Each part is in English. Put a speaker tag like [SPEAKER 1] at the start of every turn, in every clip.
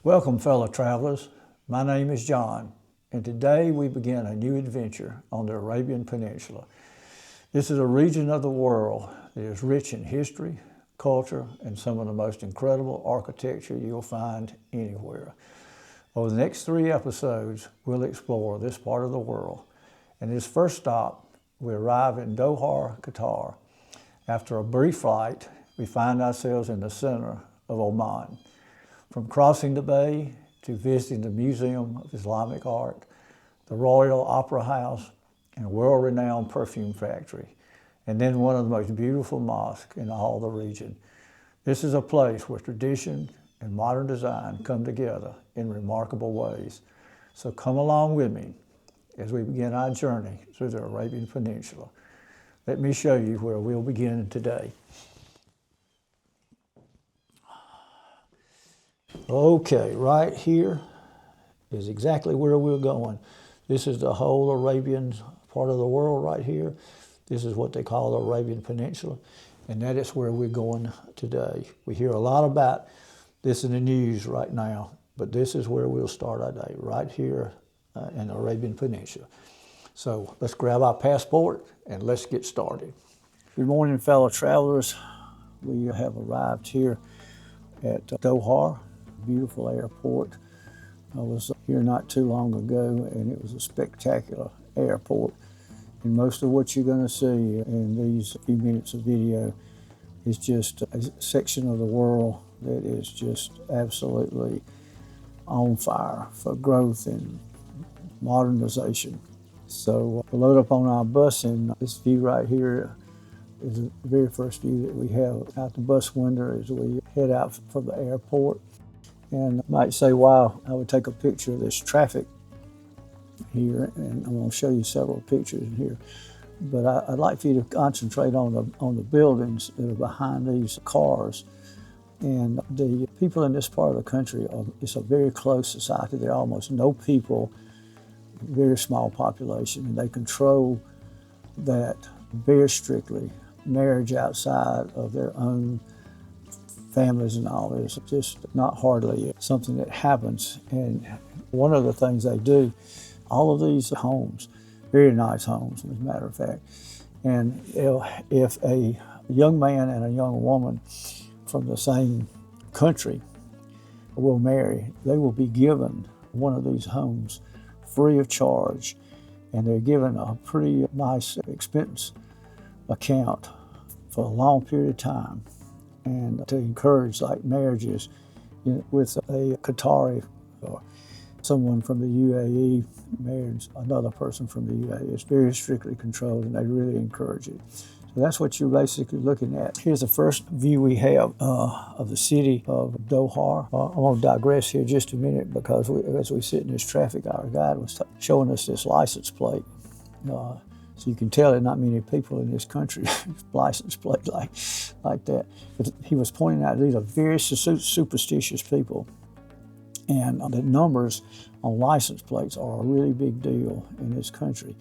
[SPEAKER 1] Welcome, fellow travelers. My name is John, and today we begin a new adventure on the Arabian Peninsula. This is a region of the world that is rich in history, culture, and some of the most incredible architecture you'll find anywhere. Over the next 3 episodes, we'll explore this part of the world. And this first stop, we arrive in Doha, Qatar. After a brief flight, we find ourselves in the center of Oman. From crossing the bay to visiting the Museum of Islamic Art, the Royal Opera House, and a world-renowned perfume factory, and then one of the most beautiful mosques in all the region. This is a place where tradition and modern design come together in remarkable ways. So come along with me as we begin our journey through the Arabian Peninsula. Let me show you where we'll begin today. Okay, right here is exactly where we're going. This is the whole Arabian part of the world right here. This is what they call the Arabian Peninsula, and that is where we're going today. We hear a lot about this in the news right now, but this is where we'll start our day, right here in the Arabian Peninsula. So let's grab our passport and let's get started. Good morning, fellow travelers. We have arrived here at Doha, beautiful airport. I was here not too long ago, and it was a spectacular airport. And most of what you're going to see in these few minutes of video is just a section of the world that is just absolutely on fire for growth and modernization. So we load up on our bus, and this view right here is the very first view that we have out the bus window as we head out for the airport. And I might say, wow, I would take a picture of this traffic here, and I'm going to show you several pictures in here. But I'd like for you to concentrate on the buildings that are behind these cars. And the people in this part of the country, it's a very close society. There are almost no people, very small population, and they control that very strictly. Marriage outside of their own families and all is just not hardly something that happens. And one of the things they do, all of these homes, very nice homes, as a matter of fact, and if a young man and a young woman from the same country will marry, they will be given one of these homes free of charge, and they're given a pretty nice expense account for a long period of time, and to encourage like marriages with a Qatari or someone from the UAE marries another person from the UAE. It's very strictly controlled, and they really encourage it. So that's what you're basically looking at. Here's the first view we have of the city of Doha. I'm going to digress here just a minute, because as we sit in this traffic, our guide was showing us this license plate. So you can tell there are not many people in this country license plate like that. But he was pointing out these are very superstitious people, and the numbers on license plates are a really big deal in this country.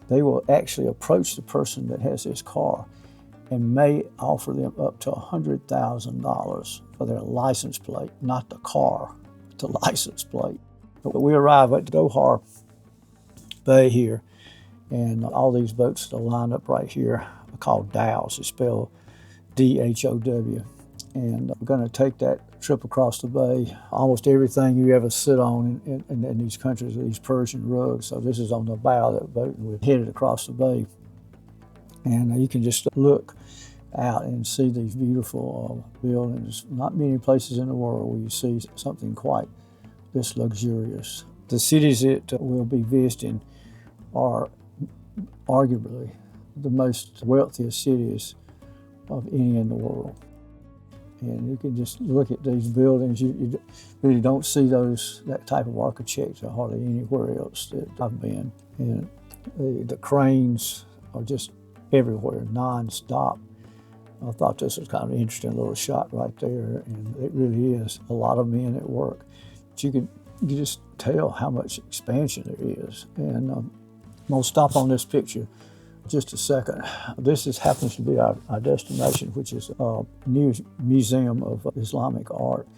[SPEAKER 1] They will actually approach the person that has this car and may offer them up to $100,000 for their license plate, not the car, but the license plate. But we arrive at Doha Bay here, and all these boats that are lined up right here are called dhows. It's spelled D-H-O-W. And we're going to take that trip across the bay. Almost everything you ever sit on in these countries are these Persian rugs. So this is on the bow of that boat, and we're headed across the bay. And you can just look out and see these beautiful buildings. Not many places in the world where you see something quite this luxurious. The cities that we'll be visiting are arguably the most wealthiest cities of any in the world. And you can just look at these buildings. You really don't see that type of architecture hardly anywhere else that I've been. And the cranes are just everywhere, non-stop. I thought this was kind of an interesting little shot right there, and it really is a lot of men at work. But you just tell how much expansion there is. And I'm going to stop on this picture just a second. This happens to be our destination, which is a new Museum of Islamic Art.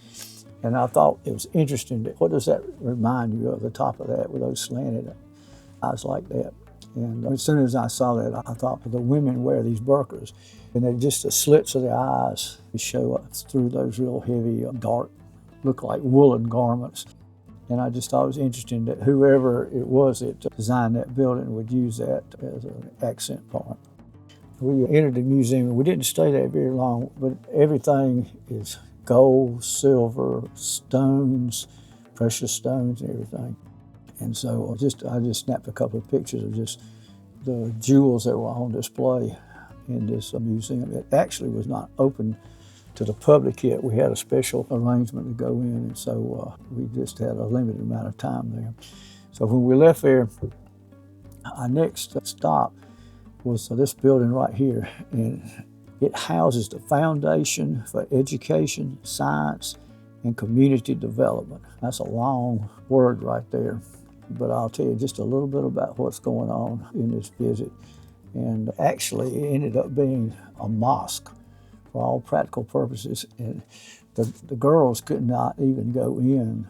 [SPEAKER 1] And I thought it was interesting. What does that remind you of, the top of that with those slanted eyes like that? And as soon as I saw that, I thought the women wear these burqas, and they're just the slits of their eyes show up through those real heavy, dark, look like woolen garments. And I just thought it was interesting that whoever it was that designed that building would use that as an accent point. We entered the museum. We didn't stay there very long, but everything is gold, silver, stones, precious stones, and everything. And so I just snapped a couple of pictures of just the jewels that were on display in this museum. It actually was not open to the public yet. We had a special arrangement to go in, and so we just had a limited amount of time there. So when we left there, our next stop was this building right here, and it houses the Foundation for Education, Science, and Community Development. That's a long word right there, but I'll tell you just a little bit about what's going on in this visit. And actually, it ended up being a mosque for all practical purposes, and the girls could not even go in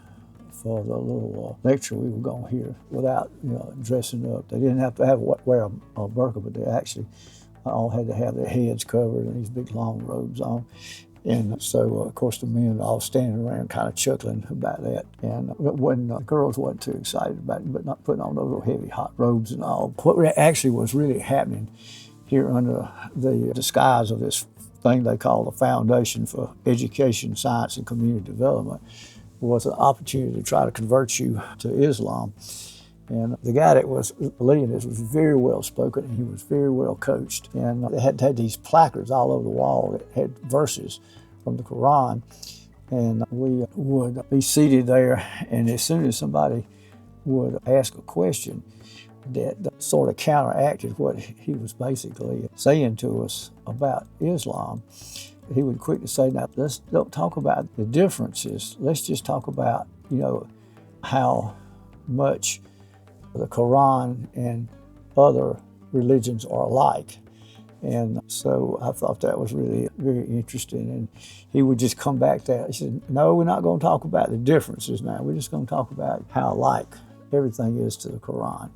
[SPEAKER 1] for the little lecture we were going to hear without dressing up. They didn't have to wear a burqa, but they actually all had to have their heads covered and these big long robes on. And so, of course, the men all standing around kind of chuckling about that. And when the girls wasn't too excited about it, but not putting on those little heavy hot robes and all. What actually was really happening here under the disguise of this thing they call the Foundation for Education, Science, and Community Development was an opportunity to try to convert you to Islam. And the guy that was leading this was very well spoken, and he was very well coached. And they had these placards all over the wall that had verses from the Quran. And we would be seated there, and as soon as somebody would ask a question that sort of counteracted what he was basically saying to us about Islam, he would quickly say, now let's don't talk about the differences. Let's just talk about, how much the Quran and other religions are alike. And so I thought that was really very interesting. And he would just come back to that. He said, no, we're not going to talk about the differences now. We're just going to talk about how alike everything is to the Quran.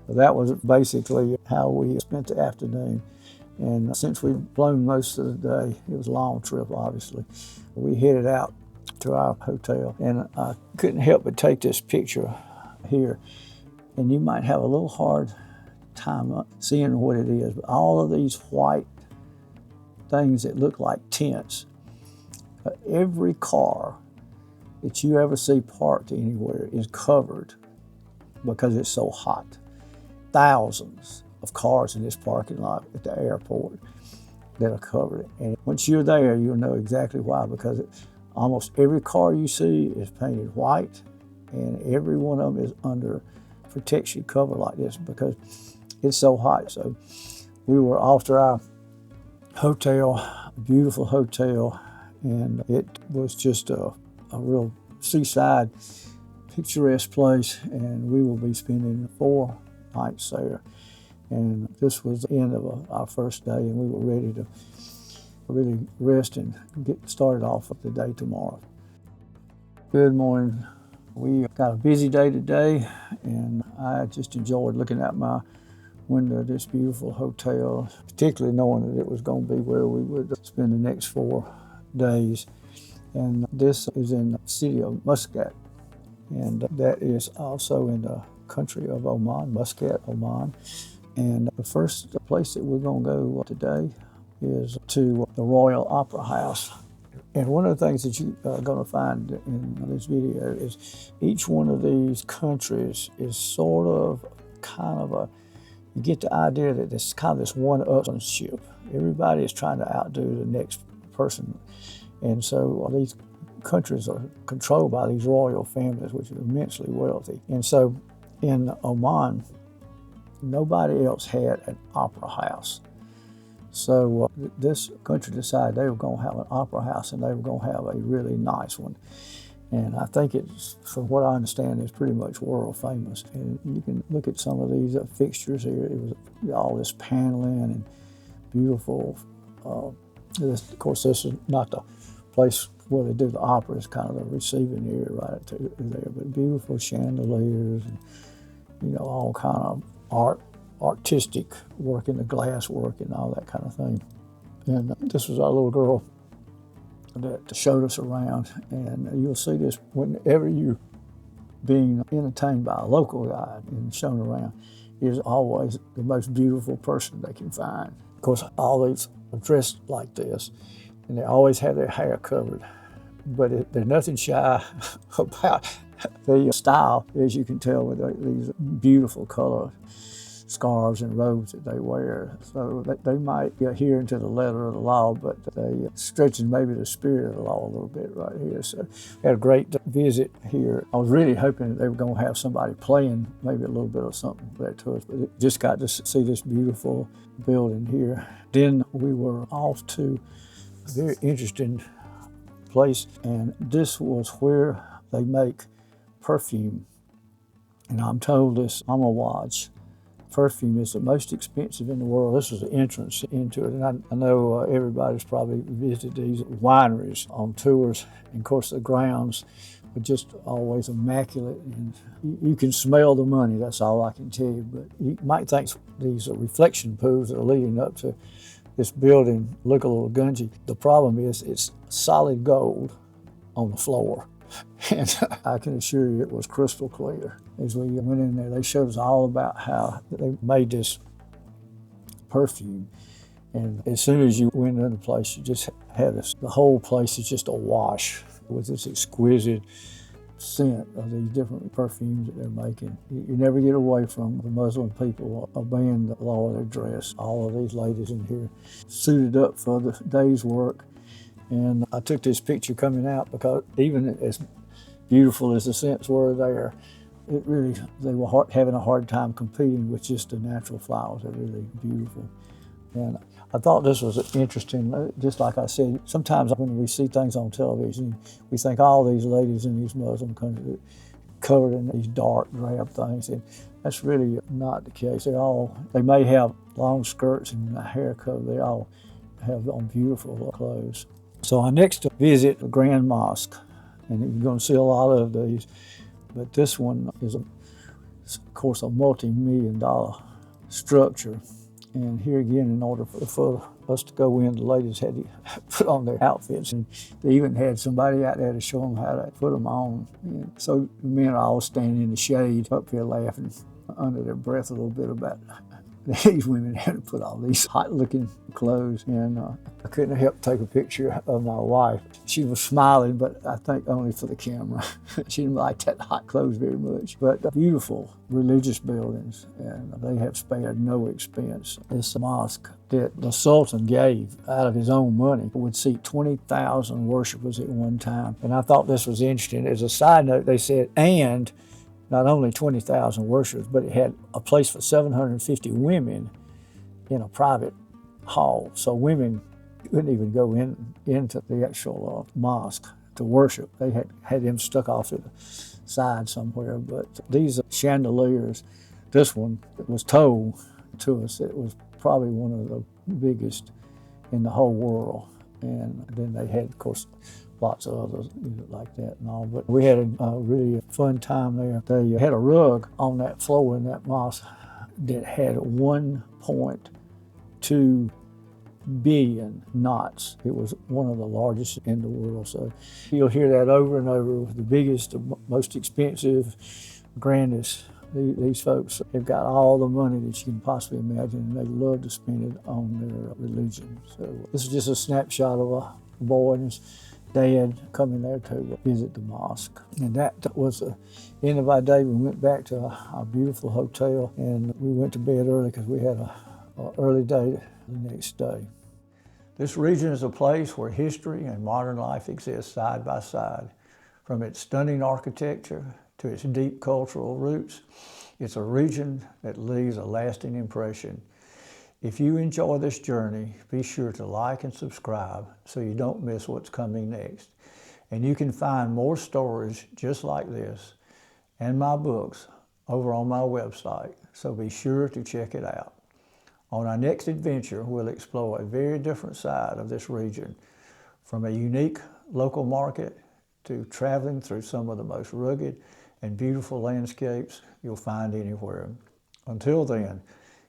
[SPEAKER 1] So that was basically how we spent the afternoon. And since we'd blown most of the day, it was a long trip, obviously, we headed out to our hotel. And I couldn't help but take this picture here. And you might have a little hard time seeing what it is, but all of these white things that look like tents, every car that you ever see parked anywhere is covered because it's so hot. Thousands of cars in this parking lot at the airport that are covered. And once you're there, you'll know exactly why, because almost every car you see is painted white, and every one of them is under protection cover like this because it's so hot. So we were off to our hotel, a beautiful hotel, and it was just a real seaside, picturesque place, and we will be spending 4 nights there. And this was the end of our first day, and we were ready to really rest and get started off with the day tomorrow. Good morning. We got a busy day today, and I just enjoyed looking out my window of this beautiful hotel, particularly knowing that it was going to be where we would spend the next 4 days. And this is in the city of Muscat, and that is also in the country of Oman, Muscat, Oman. And the first place that we're going to go today is to the Royal Opera House. And one of the things that you are going to find in this video is each one of these countries is sort of you get the idea that it's kind of this one-upmanship. Everybody is trying to outdo the next person. And so these countries are controlled by these royal families, which are immensely wealthy. And so in Oman, nobody else had an opera house. So this country decided they were going to have an opera house, and they were going to have a really nice one. And I think it's, from what I understand, it's pretty much world famous. And you can look at some of these fixtures here. It was all this paneling and beautiful. Of course, this is not the place where they do the opera is kind of the receiving area right there. But beautiful chandeliers and, you know, all kind of artistic work in the glass work and all that kind of thing. And this was our little girl that showed us around. And you'll see this whenever you're being entertained by a local guide and shown around, is always the most beautiful person they can find. Of course, all these are dressed like this, and they always have their hair covered. But there's nothing shy about the style, as you can tell with these beautiful color scarves and robes that they wear. So they might adhere to the letter of the law, but they stretching maybe the spirit of the law a little bit right here. So we had a great visit here. I was really hoping that they were going to have somebody playing maybe a little bit of something there to us, but just got to see this beautiful building here. Then we were off to a very interesting place, and this was where they make perfume. And I'm told this, I'm a watch. Perfume is the most expensive in the world. This is the entrance into it. And I know everybody's probably visited these wineries on tours. And of course, the grounds are just always immaculate. And you can smell the money, that's all I can tell you. But you might think these reflection pools that are leading up to this building look a little gungy. The problem is it's solid gold on the floor. And I can assure you it was crystal clear. As we went in there, they showed us all about how they made this perfume. And as soon as you went into the place, you just had this, the whole place is just awash with this exquisite scent of these different perfumes that they're making. You never get away from the Muslim people obeying the law of their dress. All of these ladies in here suited up for the day's work. And I took this picture coming out because even as beautiful as the scents were there, they were having a hard time competing with just the natural flowers. They're really beautiful. And I thought this was interesting. Just like I said, sometimes when we see things on television, we think all these ladies in these Muslim countries are covered in these dark drab things, and that's really not the case. They may have long skirts and a hair cover. They all have on beautiful clothes. So I next visit the Grand Mosque, and you're going to see a lot of these, but this one is, of course, a multi-million-dollar structure. And here again, in order for us to go in, the ladies had to put on their outfits, and they even had somebody out there to show them how to put them on. And so the men are all standing in the shade up here laughing under their breath a little bit about these women had to put all these hot-looking clothes, and I couldn't help take a picture of my wife. She was smiling, but I think only for the camera. She didn't like that hot clothes very much. But beautiful religious buildings, and they have spared no expense. This mosque that the Sultan gave out of his own money would seat 20,000 worshipers at one time. And I thought this was interesting. As a side note, they said, and not only 20,000 worshipers, but it had a place for 750 women in a private hall. So women couldn't even go into the actual mosque to worship. They had them stuck off to the side somewhere. But these chandeliers, this one was told to us it was probably one of the biggest in the whole world. And then they had, of course, lots of others like that and all. But we had a really fun time there. They had a rug on that floor in that mosque that had 1.2 billion knots. It was one of the largest in the world. So you'll hear that over and over. The biggest, the most expensive, grandest. These folks have got all the money that you can possibly imagine, and they love to spend it on their religion. So this is just a snapshot of a boy and his dad coming there to visit the mosque. And that was the end of our day. We went back to our beautiful hotel, and we went to bed early because we had an early day the next day. This region is a place where history and modern life exist side by side. From its stunning architecture to its deep cultural roots, it's a region that leaves a lasting impression. If you enjoy this journey, be sure to like and subscribe so you don't miss what's coming next. And you can find more stories just like this and my books over on my website, so be sure to check it out. On our next adventure, we'll explore a very different side of this region, from a unique local market to traveling through some of the most rugged and beautiful landscapes you'll find anywhere. Until then,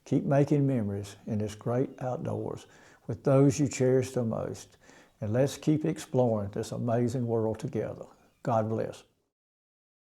[SPEAKER 1] keep making memories in this great outdoors with those you cherish the most, and let's keep exploring this amazing world together. God bless.